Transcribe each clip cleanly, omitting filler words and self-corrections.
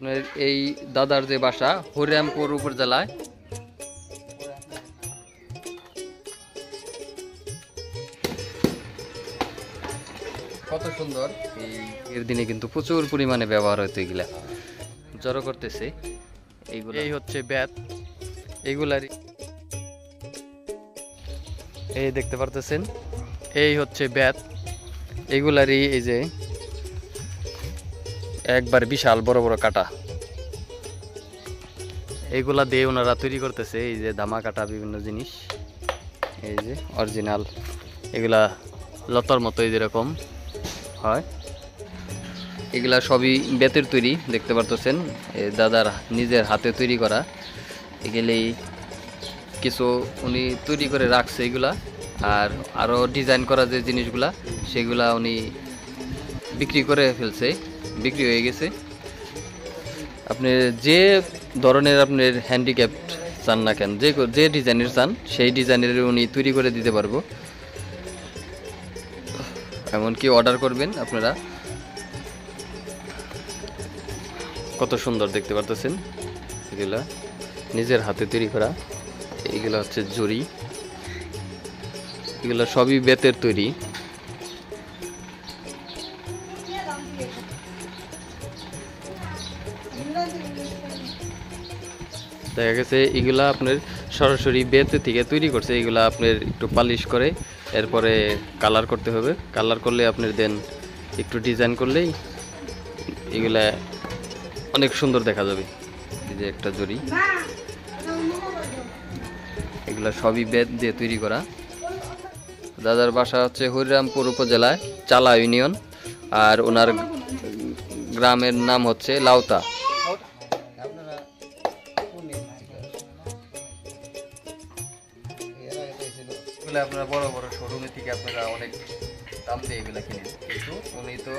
আপনার এই দাদার যে বাসা হরিরামপুর উপজেলায়। কত সুন্দর। এর দিনে কিন্তু প্রচুর পরিমাণে ব্যবহার হতো এগুলা, জড়ো করতেছে এইগুলো। এই হচ্ছে ব্যাত, এইগুলারই এই দেখতে পারতেছেন, এই হচ্ছে ব্যাত, এইগুলারই এই যে একবার বিশাল বড় বড় কাটা, এইগুলা দিয়ে ওনারা তৈরি করতেছে। এই যে ধামা কাটা বিভিন্ন জিনিস, এই যে অরিজিনাল, এগুলা লতার মতো এই যেরকম হয়, এগুলা সবই বেতের তৈরি দেখতে পারতেছেন। দাদার নিজের হাতে তৈরি করা, এগুলি কিছু উনি তৈরি করে রাখছে এগুলা, আর আরও ডিজাইন করা যে জিনিসগুলা সেগুলা উনি বিক্রি করে ফেলছে, বিক্রি হয়ে গেছে। আপনি যে ধরনের আপনার হ্যান্ডিক্যাপ্ট চান না কেন, যে ডিজাইনের চান সেই ডিজাইনের উনি তৈরি করে দিতে পারবো। এমনকি অর্ডার করবেন আপনারা। কত সুন্দর দেখতে পারতেছেন, এগুলা নিজের হাতে তৈরি করা। এইগুলো হচ্ছে জড়ি, এগুলো সবই বেতের তৈরি। দেখা গেছে এগুলা আপনার সরাসরি বেত থেকে তৈরি করছে, এগুলা আপনার একটু পালিশ করে এরপরে কালার করতে হবে। কালার করলে আপনার দেন একটু ডিজাইন করলেই এগুলা অনেক সুন্দর দেখা যাবে। এই যে একটা জড়ি, এগুলা সবই বেত দিয়ে তৈরি করা। দাদার বাসা হচ্ছে হরিরামপুর উপজেলায় চালা ইউনিয়ন, আর ওনার গ্রামের নাম হচ্ছে লাউতা। আপনারা বড় বড় শোরুমে থেকে আপনারা অনেক দাম দিয়ে এগুলা কিনেন, কিন্তু উনি তো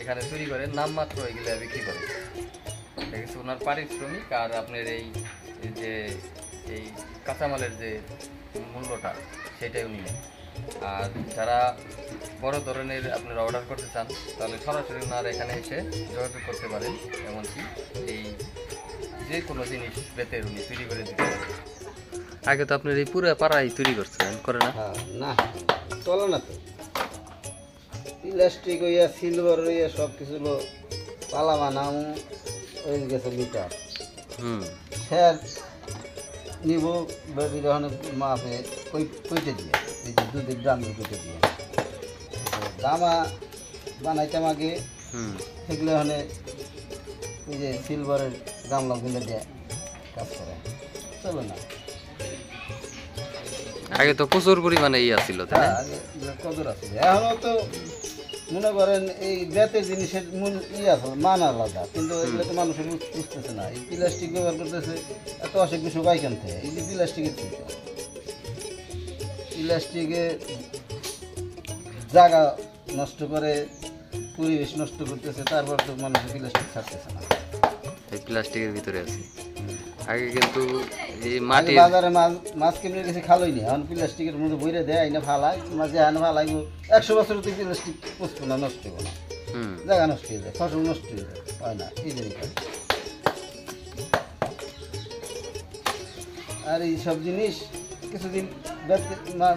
এখানে তৈরি করেন নামমাত্র এগুলা বিক্রি করেন। দেখেছি ওনার পারিশ্রমিক আর আপনার এই যে এই কাঁচামালের যে মূল্যটা সেটাই উনি নেন। আর যারা বড় ধরনের আপনারা অর্ডার করতে চান তাহলে সরাসরি ওনার এখানে এসে যোগাযোগ করতে পারেন। এমনকি এই যে কোনো জিনিস বেতের উনি তৈরি করে দিতে পারেন। আগে তো আপনার এই পুরো পাড়াই তৈরি করছেন, করে না? না চলে না তো, প্লাস্টিক হইয়া সিলভার হইয়া সব কিছু পালা বানাও হয়ে গেছে মিটার। স্যার নিব যখন মাপে কইতে দিয়ে, এই যে দুধের দাম কইতে দিয়ে দামা বানাইতাম আগে, সেগুলো ওখানে ওই যে সিলভারের গামলা গুলো দিয়ে কাজ করে, চলো না। আগে তো প্রচুর পরিমাণে ইয়া ছিল, তাই না? কদর আছে। এখনো তো মনে করেন এই বেতের জিনিসের মূল আছে, মান আলাদা, কিন্তু এগুলো তো মানুষের বুঝতেছে না। এই প্লাস্টিক ব্যবহার করতেছে, এত অসুখ বিসুখ বাইকান থেকে। এই যে প্লাস্টিকের থেকে, প্লাস্টিকে জায়গা নষ্ট করে, পরিবেশ নষ্ট করতেছে, তারপর তো মানুষের প্লাস্টিক ছাড়তেছে না। এই প্লাস্টিকের ভিতরে আছে। আগে কিন্তু এই মাটি বাজারে মাছ কেমনে গেছে খালোই নি, এখন প্লাস্টিকের মধ্যে বইরে দেয়, আইনা ফালাই মাছ এখানে ফালাইব, 100 বছর তো প্লাস্টিক পুষবো না, নষ্ট হবো না, জায়গা নষ্ট হয়ে যায়, ফসল নষ্ট হয়ে যায়, হয় না এই জিনিস। আর এই সব জিনিস কিছুদিন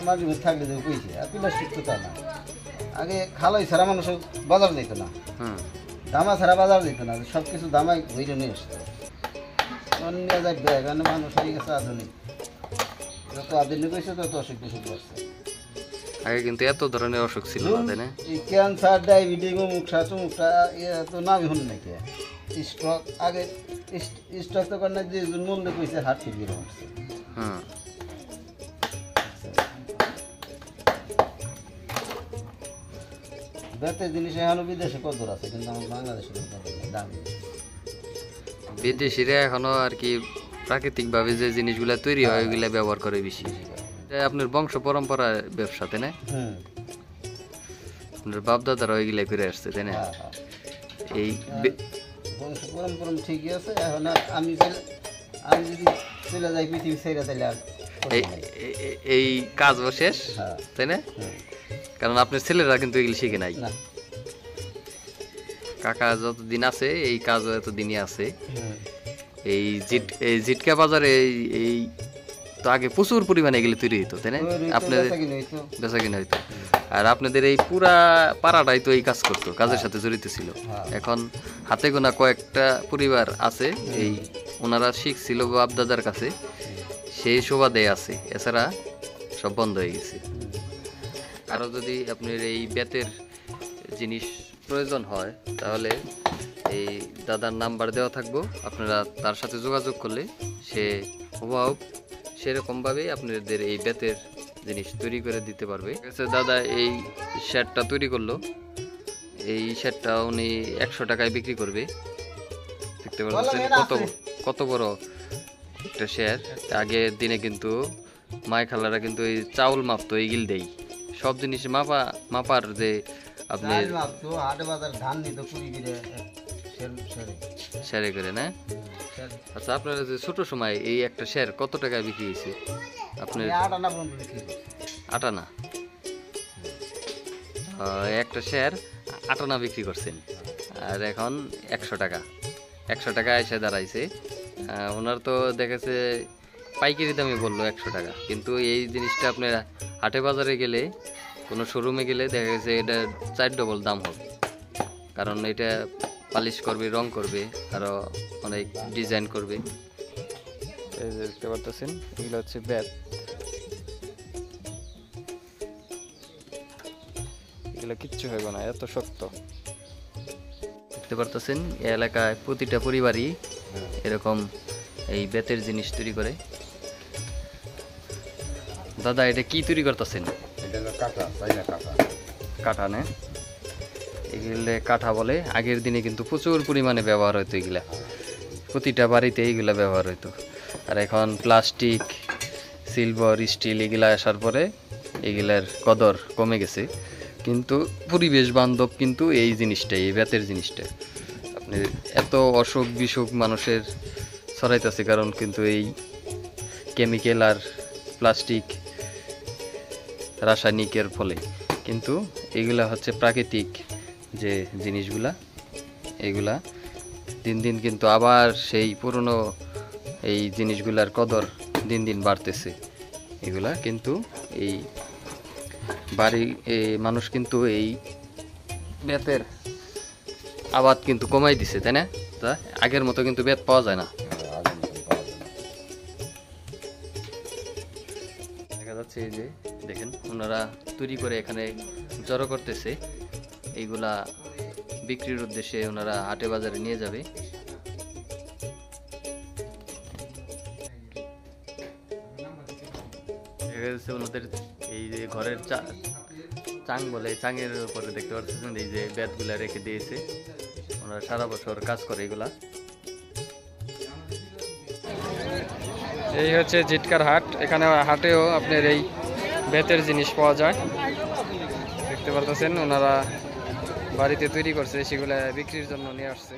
মাঝে মধ্যে থাকলে দেবে কইছে, আর প্লাস্টিক তো তা না। আগে খালোই ছাড়া মানুষ বাজার যেত না, দামা ছাড়া বাজার যেত না, সব কিছু দামাই বইরে নিয়ে আসতো। নিয়ে যায় ব্যাগ, মানুষ হয়ে গেছে আধুনিক, যত আধুনিক হয়েছে তত অসুখ বিসুখ বাড়ছে। আগে কিন্তু এত ধরনের অসুখ ছিল না, তাই না? এই ক্যান্সার, ডায়াবেটিস, মুখা চুমুকটা এত নামই শুন নাকি। স্ট্রোক আগে স্ট্রোক তো করেন যে মূল্য কইছে হার্ট ফেলিয়ার হচ্ছে। বেতের জিনিস এখনো বিদেশে কদর আছে, কিন্তু আমার বাংলাদেশের দামি। বিদেশিরা এখনো আর কি প্রাকৃতিক ভাবে যে জিনিসগুলা তৈরি হয় ওইগুলা ব্যবহার করে বেশি। আপনার বংশ পরম্পরা ব্যবসা, তাই না? আপনার বাপ দাদারা ওইগুলা করে আসছে, তাই না? এই বংশ পরম্পরা ঠিকই আছে। এখন আমি যদি চলে যাই পৃথিবী ছেড়ে, তাহলে আর এই কাজও শেষ, তাই না? কারণ আপনার ছেলেরা কিন্তু এগুলি শিখে নাই। কাকা যতদিন আছে এই কাজও এতদিনই আছে। এই জিটকা বাজারে এই তো আগে প্রচুর পরিমাণে এগুলো তৈরি হইতো, তাই না? আপনাদের বেচা কিনা হইতো। আর আপনাদের এই পুরা পাড়াটাই তো এই কাজ করতো, কাজের সাথে জড়িত ছিল। এখন হাতে গোনা কয়েকটা পরিবার আছে, এই ওনারা শিখছিল বাপ দাদার কাছে, সেই সুবাদে আছে, এছাড়া সব বন্ধ হয়ে গেছে। আরও যদি আপনার এই বেতের জিনিস প্রয়োজন হয় তাহলে এই দাদার নাম্বার দেওয়া থাকবো, আপনারা তার সাথে যোগাযোগ করলে সে হুবহু সেরকমভাবেই আপনাদের এই বেতের জিনিস তৈরি করে দিতে পারবে। দাদা এই শার্টটা তৈরি করলো, এই শার্টটা উনি 100 টাকায় বিক্রি করবে। দেখতে পাচ্ছেন কত বড় একটা শেয়ার। আগের দিনে কিন্তু মাই খালারা কিন্তু এই চাউল মাপতো, এইগুল দেই সব জিনিস মাপার যে আপনি শেয়ারে করে না। আচ্ছা, আপনার যে ছোট সময় এই একটা শেয়ার কত টাকায় বিক্রি হয়েছে? আপনার 8 আনা, একটা শেয়ার 8 আনা বিক্রি করছেন, আর এখন 100 টাকা এসে দাঁড়াইছে। ওনার তো দেখেছে পাইকারি দামে বললো 100 টাকা, কিন্তু এই জিনিসটা আপনার হাটে বাজারে গেলে কোনো শোরুমে গেলে দেখা গেছে এটা 4 ডবল দাম হবে, কারণ এটা পালিশ করবে, রং করবে, আরো অনেক ডিজাইন করবে। এই যে দেখতে পাচ্ছেন এগুলো হচ্ছে বেত, এগুলো কিচ্ছু হবে না, এত শক্ত। দেখতে পাচ্ছেন এই এলাকায় প্রতিটা পরিবারই এরকম এই বেতের জিনিস তৈরি করে। দাদা এটা কি তৈরি করতেছেন? কাঠা না, এগুলো কাঠা বলে। আগের দিনে কিন্তু প্রচুর পরিমাণে ব্যবহার হতো, এগুলা প্রতিটা বাড়িতে এইগুলা ব্যবহার হতো। আর এখন প্লাস্টিক, সিলভার, স্টিল এগুলা আসার পরে এগুলার কদর কমে গেছে, কিন্তু পরিবেশ বান্ধব কিন্তু এই জিনিসটাই, এই বেতের জিনিসটা। আপনি এত অসুখ বিসুখ মানুষের ছড়াইতেছে, কারণ কিন্তু এই কেমিক্যাল আর প্লাস্টিক রাসায়নিকের ফলে। কিন্তু এগুলা হচ্ছে প্রাকৃতিক যে জিনিসগুলা, এগুলা দিন দিন কিন্তু আবার সেই পুরনো এই জিনিসগুলার কদর দিন দিন বাড়তেছে। এগুলা কিন্তু এই বাড়ি মানুষ কিন্তু এই বেতের আবাদ কিন্তু কমাই দিছে, তাই না? তা আগের মতো কিন্তু বেত পাওয়া যায় না। দেখা যাচ্ছে এই যে দেখেন ওনারা তৈরি করে এখানে জড়ো করতেছে, এইগুলা বিক্রির উদ্দেশ্যে ওনারা হাটে বাজারে নিয়ে যাবে। ওনাদের এই যে ঘরের চাং বলে, চাঙের উপরে দেখতে পাচ্ছেন এই যে বেতগুলা রেখে দিয়েছে, ওনারা সারা বছর কাজ করে এগুলা। এই হচ্ছে জিটকার হাট, এখানে হাটেও আপনার এই বেতের জিনিস পাওয়া যায়। দেখতে পারতেছেন ওনারা বাড়িতে তৈরি করছে, সেগুলা বিক্রির জন্য নিয়ে আসছে।